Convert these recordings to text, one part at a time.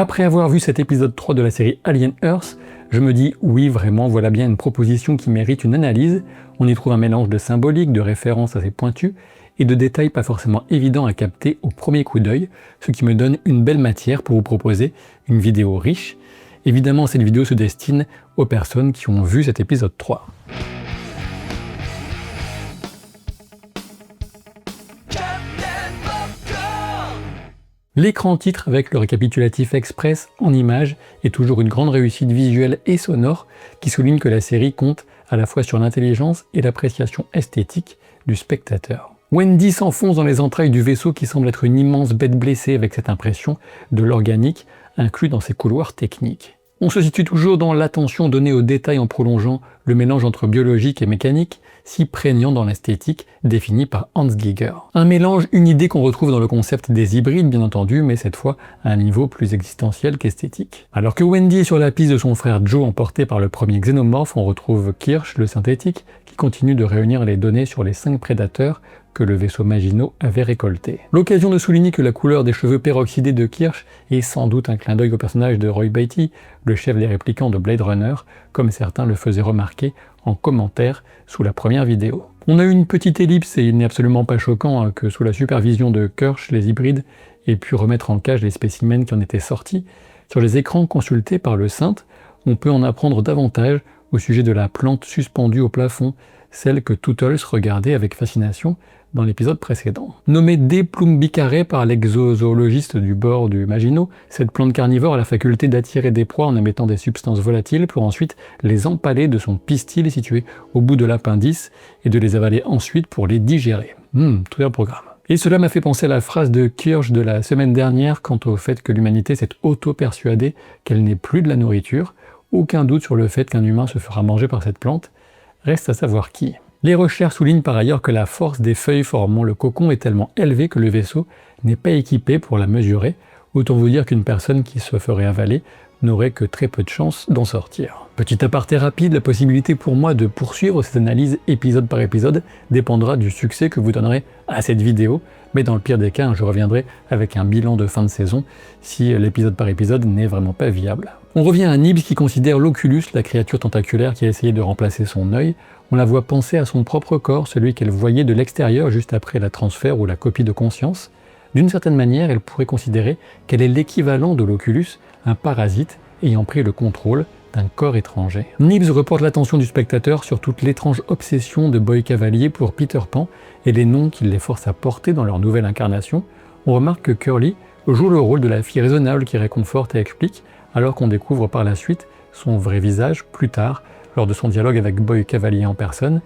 Après avoir vu cet épisode 3 de la série Alien Earth, je me dis oui vraiment voilà bien une proposition qui mérite une analyse. On y trouve un mélange de symbolique, de références assez pointues et de détails pas forcément évidents à capter au premier coup d'œil, ce qui me donne une belle matière pour vous proposer une vidéo riche. Évidemment, cette vidéo se destine aux personnes qui ont vu cet épisode 3. L'écran titre avec le récapitulatif express en images est toujours une grande réussite visuelle et sonore qui souligne que la série compte à la fois sur l'intelligence et l'appréciation esthétique du spectateur. Wendy s'enfonce dans les entrailles du vaisseau qui semble être une immense bête blessée avec cette impression de l'organique inclus dans ses couloirs techniques. On se situe toujours dans l'attention donnée aux détails en prolongeant le mélange entre biologique et mécanique, si prégnant dans l'esthétique définie par Hans Giger. Un mélange, une idée qu'on retrouve dans le concept des hybrides bien entendu, mais cette fois à un niveau plus existentiel qu'esthétique. Alors que Wendy est sur la piste de son frère Joe emporté par le premier xénomorphe, on retrouve Kirsch, le synthétique, qui continue de réunir les données sur les 5 prédateurs que le vaisseau Maginot avait récolté. L'occasion de souligner que la couleur des cheveux peroxydés de Kirsch est sans doute un clin d'œil au personnage de Roy Batty, le chef des réplicants de Blade Runner, comme certains le faisaient remarquer en commentaire sous la première vidéo. On a eu une petite ellipse et il n'est absolument pas choquant que sous la supervision de Kirsch, les hybrides aient pu remettre en cage les spécimens qui en étaient sortis. Sur les écrans consultés par le Synth, on peut en apprendre davantage au sujet de la plante suspendue au plafond, celle que Tootles regardait avec fascination dans l'épisode précédent. Nommée Deplume bicarré par l'exozoologiste du bord du Maginot, cette plante carnivore a la faculté d'attirer des proies en émettant des substances volatiles pour ensuite les empaler de son pistil situé au bout de l'appendice et de les avaler ensuite pour les digérer. Tout un programme. Et cela m'a fait penser à la phrase de Kirsch de la semaine dernière quant au fait que l'humanité s'est auto-persuadée qu'elle n'est plus de la nourriture. Aucun doute sur le fait qu'un humain se fera manger par cette plante. Reste à savoir qui. Les recherches soulignent par ailleurs que la force des feuilles formant le cocon est tellement élevée que le vaisseau n'est pas équipé pour la mesurer. Autant vous dire qu'une personne qui se ferait avaler n'aurait que très peu de chances d'en sortir. Petit aparté rapide, la possibilité pour moi de poursuivre cette analyse épisode par épisode dépendra du succès que vous donnerez à cette vidéo, mais dans le pire des cas, je reviendrai avec un bilan de fin de saison si l'épisode par épisode n'est vraiment pas viable. On revient à Nibs qui considère l'Oculus, la créature tentaculaire qui a essayé de remplacer son œil. On la voit penser à son propre corps, celui qu'elle voyait de l'extérieur juste après la transfert ou la copie de conscience. D'une certaine manière, elle pourrait considérer qu'elle est l'équivalent de l'Oculus, un parasite ayant pris le contrôle d'un corps étranger. Nibs reporte l'attention du spectateur sur toute l'étrange obsession de Boy Cavalier pour Peter Pan et les noms qu'il les force à porter dans leur nouvelle incarnation. On remarque que Curly joue le rôle de la fille raisonnable qui réconforte et explique, alors qu'on découvre par la suite son vrai visage plus tard, lors de son dialogue avec Boy Cavalier en personne,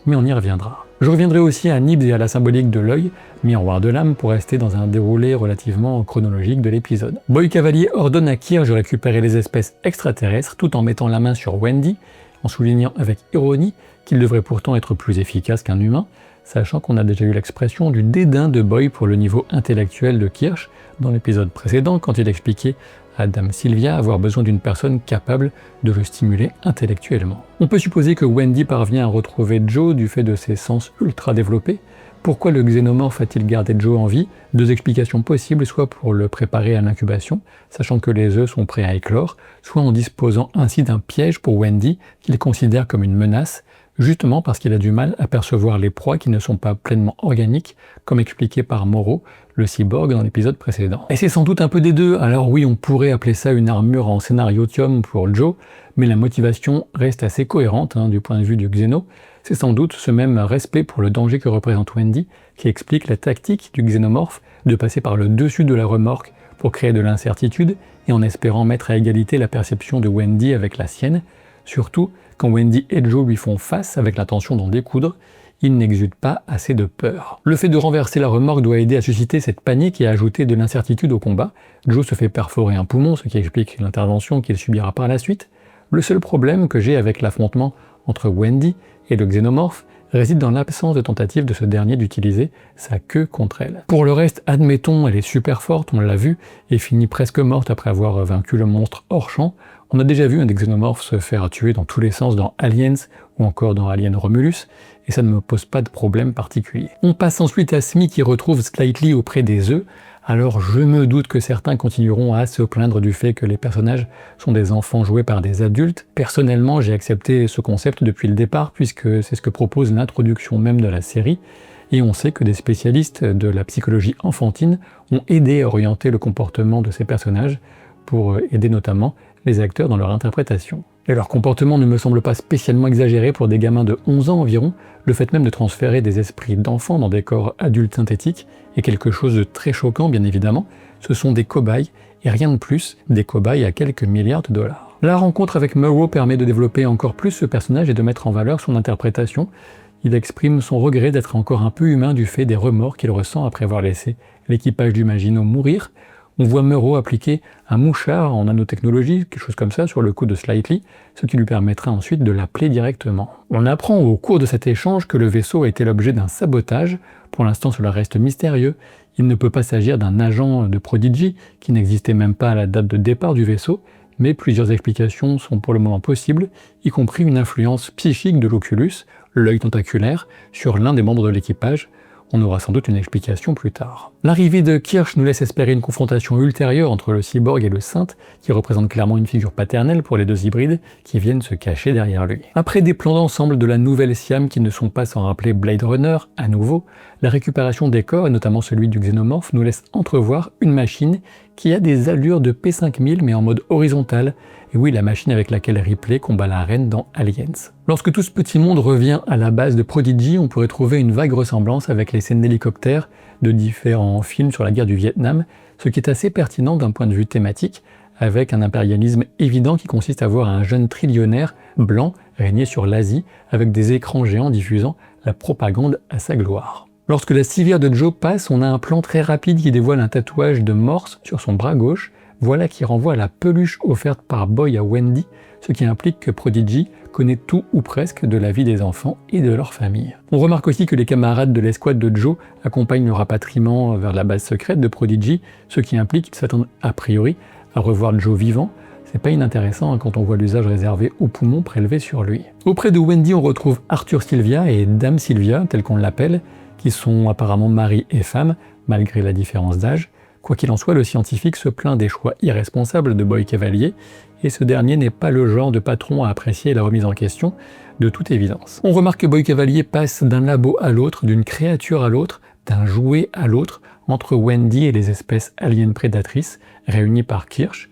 mais on y reviendra. Je reviendrai aussi à Nibs et à la symbolique de l'œil, miroir de l'âme, pour rester dans un déroulé relativement chronologique de l'épisode. Boy Cavalier ordonne à Kirsch de récupérer les espèces extraterrestres tout en mettant la main sur Wendy, en soulignant avec ironie qu'il devrait pourtant être plus efficace qu'un humain, sachant qu'on a déjà eu l'expression du dédain de Boy pour le niveau intellectuel de Kirsch dans l'épisode précédent quand il expliquait à Dame Sylvia avoir besoin d'une personne capable de le stimuler intellectuellement. On peut supposer que Wendy parvient à retrouver Joe du fait de ses sens ultra développés. Pourquoi le xénomorphe a-t-il gardé Joe en vie? 2 explications possibles, soit pour le préparer à l'incubation, sachant que les œufs sont prêts à éclore, soit en disposant ainsi d'un piège pour Wendy qu'il considère comme une menace, justement parce qu'il a du mal à percevoir les proies qui ne sont pas pleinement organiques, comme expliqué par Moreau, le cyborg dans l'épisode précédent. Et c'est sans doute un peu des deux, alors oui, on pourrait appeler ça une armure en scénariotium pour Joe, mais la motivation reste assez cohérente du point de vue du xéno. C'est sans doute ce même respect pour le danger que représente Wendy qui explique la tactique du xénomorphe de passer par le dessus de la remorque pour créer de l'incertitude et en espérant mettre à égalité la perception de Wendy avec la sienne, surtout quand Wendy et Joe lui font face avec l'intention d'en découdre. Il n'exude pas assez de peur. Le fait de renverser la remorque doit aider à susciter cette panique et à ajouter de l'incertitude au combat. Joe se fait perforer un poumon, ce qui explique l'intervention qu'il subira par la suite. Le seul problème que j'ai avec l'affrontement entre Wendy et le xénomorphe réside dans l'absence de tentative de ce dernier d'utiliser sa queue contre elle. Pour le reste, admettons, elle est super forte, on l'a vu, et finit presque morte après avoir vaincu le monstre hors champ. On a déjà vu un des xénomorphes se faire tuer dans tous les sens dans Aliens ou encore dans Alien Romulus, et ça ne me pose pas de problème particulier. On passe ensuite à Smee qui retrouve Slightly auprès des œufs. Alors je me doute que certains continueront à se plaindre du fait que les personnages sont des enfants joués par des adultes. Personnellement, j'ai accepté ce concept depuis le départ, puisque c'est ce que propose l'introduction même de la série, et on sait que des spécialistes de la psychologie enfantine ont aidé à orienter le comportement de ces personnages pour aider notamment les acteurs dans leur interprétation. Et leur comportement ne me semble pas spécialement exagéré pour des gamins de 11 ans environ. Le fait même de transférer des esprits d'enfants dans des corps adultes synthétiques est quelque chose de très choquant, bien évidemment. Ce sont des cobayes, et rien de plus, des cobayes à quelques milliards de dollars. La rencontre avec Moreau permet de développer encore plus ce personnage et de mettre en valeur son interprétation. Il exprime son regret d'être encore un peu humain du fait des remords qu'il ressent après avoir laissé l'équipage du Maginot mourir. On voit Moreau appliquer un mouchard en nanotechnologie, quelque chose comme ça, sur le cou de Slightly, ce qui lui permettra ensuite de l'appeler directement. On apprend au cours de cet échange que le vaisseau a été l'objet d'un sabotage. Pour l'instant, cela reste mystérieux. Il ne peut pas s'agir d'un agent de Prodigy, qui n'existait même pas à la date de départ du vaisseau, mais plusieurs explications sont pour le moment possibles, y compris une influence psychique de l'Oculus, l'œil tentaculaire, sur l'un des membres de l'équipage. On aura sans doute une explication plus tard. L'arrivée de Kirsch nous laisse espérer une confrontation ultérieure entre le cyborg et le Synth, qui représente clairement une figure paternelle pour les deux hybrides qui viennent se cacher derrière lui. Après des plans d'ensemble de la nouvelle Siam qui ne sont pas sans rappeler Blade Runner, à nouveau, la récupération des corps, et notamment celui du xénomorphe, nous laisse entrevoir une machine qui a des allures de P5000 mais en mode horizontal, et oui, la machine avec laquelle Ripley combat la reine dans Aliens. Lorsque tout ce petit monde revient à la base de Prodigy, on pourrait trouver une vague ressemblance avec les scènes d'hélicoptères de différents films sur la guerre du Vietnam, ce qui est assez pertinent d'un point de vue thématique, avec un impérialisme évident qui consiste à voir un jeune trillionnaire blanc régner sur l'Asie, avec des écrans géants diffusant la propagande à sa gloire. Lorsque la civière de Joe passe, on a un plan très rapide qui dévoile un tatouage de Morse sur son bras gauche, voilà qui renvoie à la peluche offerte par Boy à Wendy, ce qui implique que Prodigy connaît tout ou presque de la vie des enfants et de leur famille. On remarque aussi que les camarades de l'escouade de Joe accompagnent le rapatriement vers la base secrète de Prodigy, ce qui implique qu'ils s'attendent a priori à revoir Joe vivant. C'est pas inintéressant quand on voit l'usage réservé aux poumons prélevés sur lui. Auprès de Wendy, on retrouve Arthur Sylvia et Dame Sylvia, tel qu'on l'appelle, qui sont apparemment mari et femme, malgré la différence d'âge. Quoi qu'il en soit, le scientifique se plaint des choix irresponsables de Boy Cavalier, et ce dernier n'est pas le genre de patron à apprécier la remise en question, de toute évidence. On remarque que Boy Cavalier passe d'un labo à l'autre, d'une créature à l'autre, d'un jouet à l'autre, entre Wendy et les espèces aliens prédatrices, réunies par Kirsch.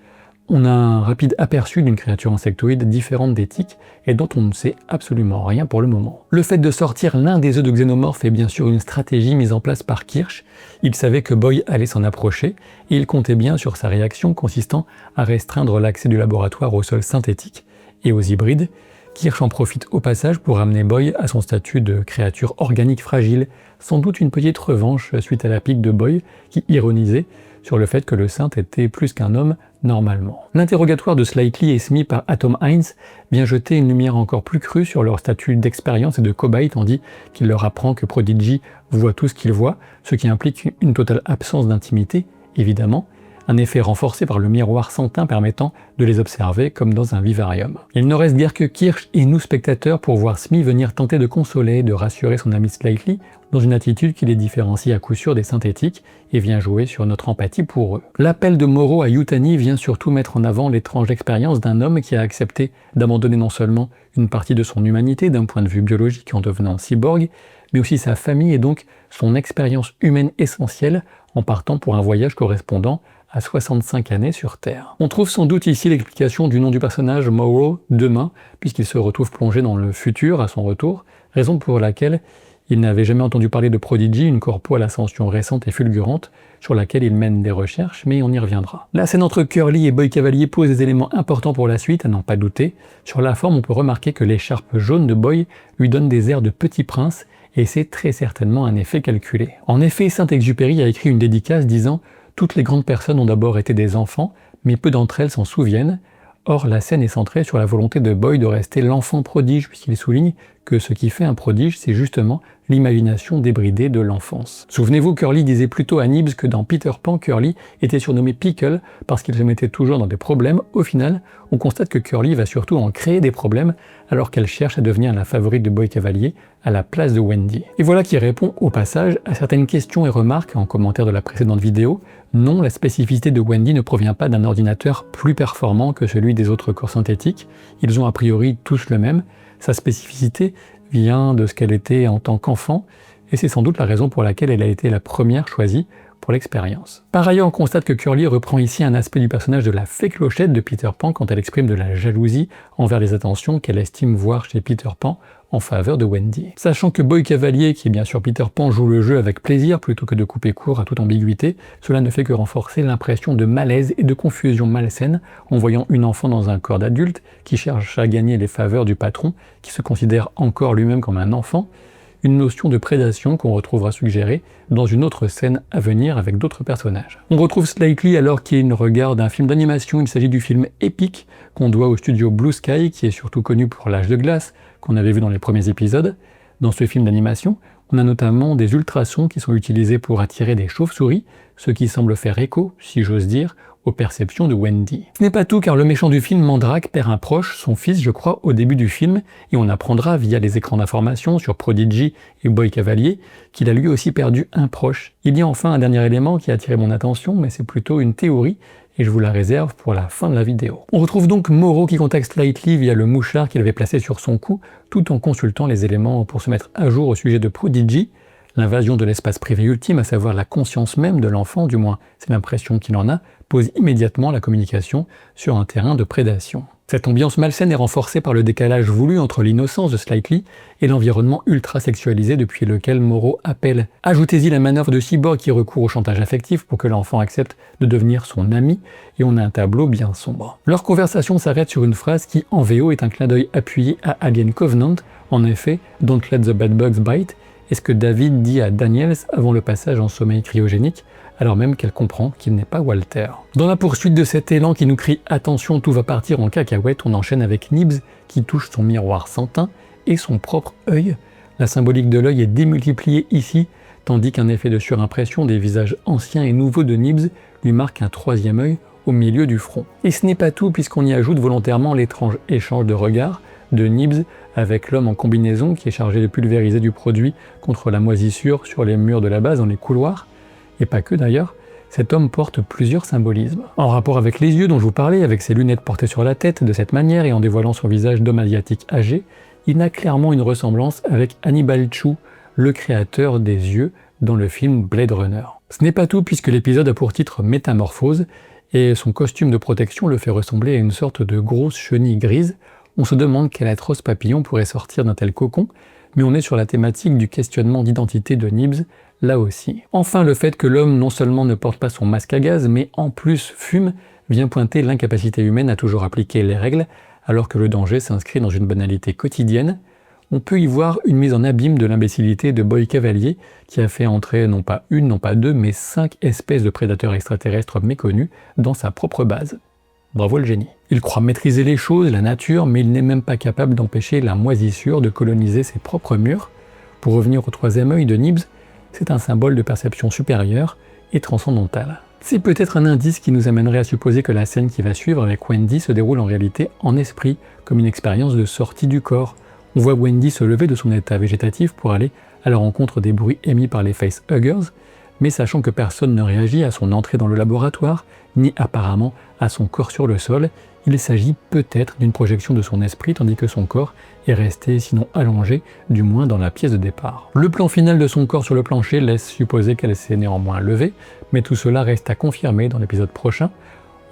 On a un rapide aperçu d'une créature insectoïde différente des tiques et dont on ne sait absolument rien pour le moment. Le fait de sortir l'un des œufs de xénomorphe est bien sûr une stratégie mise en place par Kirsch. Il savait que Boy allait s'en approcher et il comptait bien sur sa réaction consistant à restreindre l'accès du laboratoire au sol synthétique et aux hybrides. Kirsch en profite au passage pour ramener Boy à son statut de créature organique fragile, sans doute une petite revanche suite à la pique de Boy qui ironisait sur le fait que le Synth était plus qu'un homme normalement. L'interrogatoire de Slightly et Smee par Atom Hines vient jeter une lumière encore plus crue sur leur statut d'expérience et de cobaye, tandis qu'il leur apprend que Prodigy voit tout ce qu'il voit, ce qui implique une totale absence d'intimité, évidemment, un effet renforcé par le miroir sans teint permettant de les observer comme dans un vivarium. Il ne reste guère que Kirsch et nous spectateurs pour voir Smee venir tenter de consoler, de rassurer son ami Slightly dans une attitude qui les différencie à coup sûr des synthétiques et vient jouer sur notre empathie pour eux. L'appel de Moreau à Yutani vient surtout mettre en avant l'étrange expérience d'un homme qui a accepté d'abandonner non seulement une partie de son humanité d'un point de vue biologique en devenant cyborg, mais aussi sa famille et donc son expérience humaine essentielle en partant pour un voyage correspondant à 65 années sur Terre. On trouve sans doute ici l'explication du nom du personnage Moreau, demain, puisqu'il se retrouve plongé dans le futur à son retour, raison pour laquelle il n'avait jamais entendu parler de Prodigy, une corpo à l'ascension récente et fulgurante, sur laquelle il mène des recherches, mais on y reviendra. La scène entre Curly et Boy Cavalier pose des éléments importants pour la suite, à n'en pas douter. Sur la forme, on peut remarquer que l'écharpe jaune de Boy lui donne des airs de petit prince, et c'est très certainement un effet calculé. En effet, Saint-Exupéry a écrit une dédicace disant « Toutes les grandes personnes ont d'abord été des enfants, mais peu d'entre elles s'en souviennent ». Or, la scène est centrée sur la volonté de Boy de rester l'enfant prodige, puisqu'il souligne que ce qui fait un prodige, c'est justement l'imagination débridée de l'enfance. Souvenez-vous, Curly disait plutôt à Nibs que dans Peter Pan, Curly était surnommé Pickle parce qu'il se mettait toujours dans des problèmes. Au final, on constate que Curly va surtout en créer des problèmes alors qu'elle cherche à devenir la favorite de Boy Cavalier à la place de Wendy. Et voilà qui répond au passage à certaines questions et remarques en commentaire de la précédente vidéo. Non, la spécificité de Wendy ne provient pas d'un ordinateur plus performant que celui des autres corps synthétiques. Ils ont a priori tous le même. Sa spécificité vient de ce qu'elle était en tant qu'enfant, et c'est sans doute la raison pour laquelle elle a été la première choisie pour l'expérience. Par ailleurs, on constate que Curly reprend ici un aspect du personnage de la fée Clochette de Peter Pan quand elle exprime de la jalousie envers les attentions qu'elle estime voir chez Peter Pan en faveur de Wendy. Sachant que Boy Cavalier, qui est bien sûr Peter Pan, joue le jeu avec plaisir plutôt que de couper court à toute ambiguïté, cela ne fait que renforcer l'impression de malaise et de confusion malsaine en voyant une enfant dans un corps d'adulte qui cherche à gagner les faveurs du patron, qui se considère encore lui-même comme un enfant, une notion de prédation qu'on retrouvera suggérée dans une autre scène à venir avec d'autres personnages. On retrouve Slightly alors qu'il regarde un film d'animation. Il s'agit du film Epic qu'on doit au studio Blue Sky, qui est surtout connu pour L'Âge de glace, qu'on avait vu dans les premiers épisodes. Dans ce film d'animation, on a notamment des ultrasons qui sont utilisés pour attirer des chauves-souris, ce qui semble faire écho, si j'ose dire, aux perceptions de Wendy. Ce n'est pas tout, car le méchant du film, Mandrake, perd un proche, son fils je crois, au début du film, et on apprendra via les écrans d'information sur Prodigy et Boy Cavalier qu'il a lui aussi perdu un proche. Il y a enfin un dernier élément qui a attiré mon attention, mais c'est plutôt une théorie, et je vous la réserve pour la fin de la vidéo. On retrouve donc Morrow qui contacte Slightly via le mouchard qu'il avait placé sur son cou, tout en consultant les éléments pour se mettre à jour au sujet de Prodigy, l'invasion de l'espace privé ultime, à savoir la conscience même de l'enfant, du moins c'est l'impression qu'il en a, pose immédiatement la communication sur un terrain de prédation. Cette ambiance malsaine est renforcée par le décalage voulu entre l'innocence de Slightly et l'environnement ultra sexualisé depuis lequel Morrow appelle. Ajoutez-y la manœuvre de Cyborg qui recourt au chantage affectif pour que l'enfant accepte de devenir son ami, et on a un tableau bien sombre. Leur conversation s'arrête sur une phrase qui, en VO, est un clin d'œil appuyé à Alien Covenant, en effet, « Don't let the bad bugs bite », est ce que David dit à Daniels avant le passage en sommeil cryogénique, alors même qu'elle comprend qu'il n'est pas Walter. Dans la poursuite de cet élan qui nous crie « Attention, tout va partir en cacahuète », on enchaîne avec Nibs qui touche son miroir sans teint et son propre œil. La symbolique de l'œil est démultipliée ici, tandis qu'un effet de surimpression des visages anciens et nouveaux de Nibs lui marque un troisième œil au milieu du front. Et ce n'est pas tout, puisqu'on y ajoute volontairement l'étrange échange de regards de Nibs avec l'homme en combinaison qui est chargé de pulvériser du produit contre la moisissure sur les murs de la base dans les couloirs. Et pas que d'ailleurs, cet homme porte plusieurs symbolismes. En rapport avec les yeux dont je vous parlais, avec ses lunettes portées sur la tête de cette manière et en dévoilant son visage d'homme asiatique âgé, il a clairement une ressemblance avec Hannibal Chu, le créateur des yeux dans le film Blade Runner. Ce n'est pas tout, puisque l'épisode a pour titre Métamorphose, et son costume de protection le fait ressembler à une sorte de grosse chenille grise. On se demande quel atroce papillon pourrait sortir d'un tel cocon, mais on est sur la thématique du questionnement d'identité de Nibs, là aussi. Enfin, le fait que l'homme non seulement ne porte pas son masque à gaz, mais en plus fume, vient pointer l'incapacité humaine à toujours appliquer les règles, alors que le danger s'inscrit dans une banalité quotidienne. On peut y voir une mise en abîme de l'imbécilité de Boy Cavalier, qui a fait entrer non pas une, non pas deux, mais 5 espèces de prédateurs extraterrestres méconnus dans sa propre base. Bravo le génie. Il croit maîtriser les choses, la nature, mais il n'est même pas capable d'empêcher la moisissure de coloniser ses propres murs. Pour revenir au troisième œil de Nibs, c'est un symbole de perception supérieure et transcendantale. C'est peut-être un indice qui nous amènerait à supposer que la scène qui va suivre avec Wendy se déroule en réalité en esprit, comme une expérience de sortie du corps. On voit Wendy se lever de son état végétatif pour aller à la rencontre des bruits émis par les facehuggers, mais sachant que personne ne réagit à son entrée dans le laboratoire, ni apparemment à son corps sur le sol, il s'agit peut-être d'une projection de son esprit tandis que son corps est resté sinon allongé, du moins dans la pièce de départ. Le plan final de son corps sur le plancher laisse supposer qu'elle s'est néanmoins levée, mais tout cela reste à confirmer dans l'épisode prochain,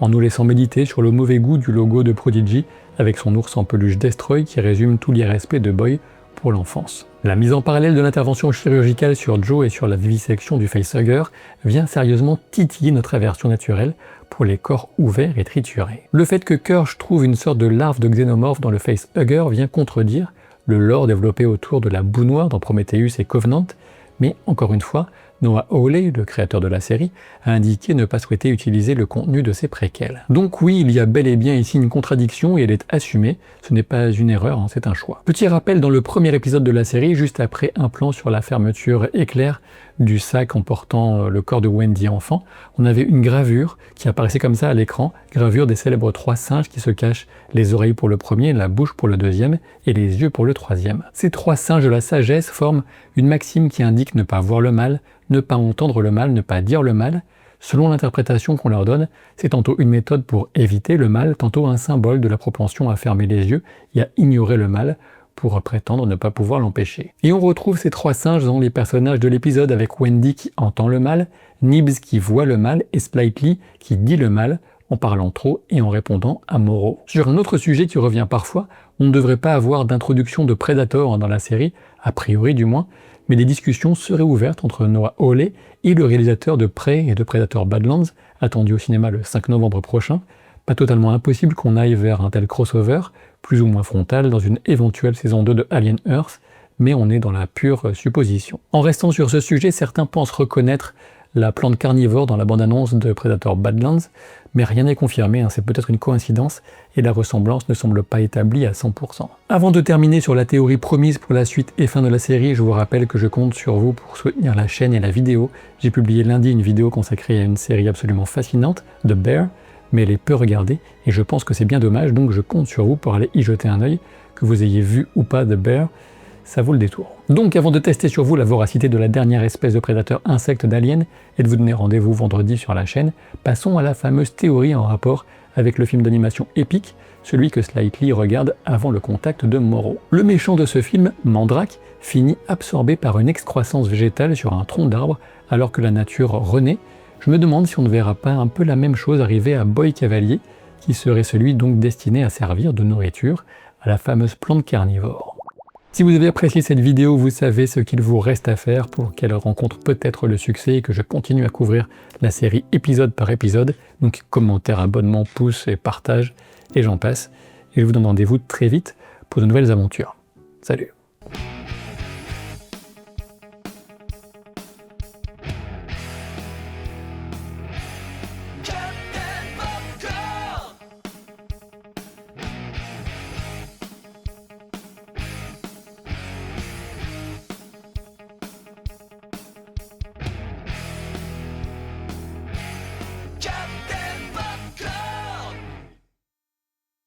en nous laissant méditer sur le mauvais goût du logo de Prodigy avec son ours en peluche Destroy qui résume tout l'irrespect de Boy pour l'enfance. La mise en parallèle de l'intervention chirurgicale sur Joe et sur la vivisection du facehugger vient sérieusement titiller notre aversion naturelle pour les corps ouverts et triturés. Le fait que Kirsch trouve une sorte de larve de xénomorphe dans le facehugger vient contredire le lore développé autour de la boue noire dans Prometheus et Covenant, mais encore une fois, Noah Hawley, le créateur de la série, a indiqué ne pas souhaiter utiliser le contenu de ses préquels. Donc oui, il y a bel et bien ici une contradiction et elle est assumée, ce n'est pas une erreur, hein, c'est un choix. Petit rappel, dans le premier épisode de la série, juste après un plan sur la fermeture éclair du sac emportant le corps de Wendy enfant, on avait une gravure qui apparaissait comme ça à l'écran, gravure des célèbres 3 singes qui se cachent les oreilles pour le premier, la bouche pour le deuxième et les yeux pour le troisième. Ces 3 singes de la sagesse forment une maxime qui indique ne pas voir le mal, ne pas entendre le mal, ne pas dire le mal. Selon l'interprétation qu'on leur donne, c'est tantôt une méthode pour éviter le mal, tantôt un symbole de la propension à fermer les yeux et à ignorer le mal, pour prétendre ne pas pouvoir l'empêcher. Et on retrouve ces 3 singes dans les personnages de l'épisode avec Wendy qui entend le mal, Nibs qui voit le mal et Splikely qui dit le mal en parlant trop et en répondant à Moreau. Sur un autre sujet qui revient parfois, on ne devrait pas avoir d'introduction de Predator dans la série, a priori du moins, mais des discussions seraient ouvertes entre Noah Hawley et le réalisateur de Prey et de Predator Badlands, attendu au cinéma le 5 novembre prochain. Pas totalement impossible qu'on aille vers un tel crossover, plus ou moins frontal, dans une éventuelle saison 2 de Alien Earth, mais on est dans la pure supposition. En restant sur ce sujet, certains pensent reconnaître la plante carnivore dans la bande-annonce de Predator Badlands, mais rien n'est confirmé, hein, c'est peut-être une coïncidence, et la ressemblance ne semble pas établie à 100%. Avant de terminer sur la théorie promise pour la suite et fin de la série, je vous rappelle que je compte sur vous pour soutenir la chaîne et la vidéo. J'ai publié lundi une vidéo consacrée à une série absolument fascinante, The Bear, mais elle est peu regardée, et je pense que c'est bien dommage, donc je compte sur vous pour aller y jeter un œil, que vous ayez vu ou pas The Bear, ça vaut le détour. Donc avant de tester sur vous la voracité de la dernière espèce de prédateur insecte d'Alien, et de vous donner rendez-vous vendredi sur la chaîne, passons à la fameuse théorie en rapport avec le film d'animation épique, celui que Splikely regarde avant le contact de Moreau. Le méchant de ce film, Mandrake, finit absorbé par une excroissance végétale sur un tronc d'arbre, alors que la nature renaît. Je me demande si on ne verra pas un peu la même chose arriver à Boy Cavalier, qui serait celui donc destiné à servir de nourriture à la fameuse plante carnivore. Si vous avez apprécié cette vidéo, vous savez ce qu'il vous reste à faire pour qu'elle rencontre peut-être le succès et que je continue à couvrir la série épisode par épisode. Donc commentaires, abonnements, pouces et partage, et j'en passe. Et je vous donne rendez-vous très vite pour de nouvelles aventures. Salut!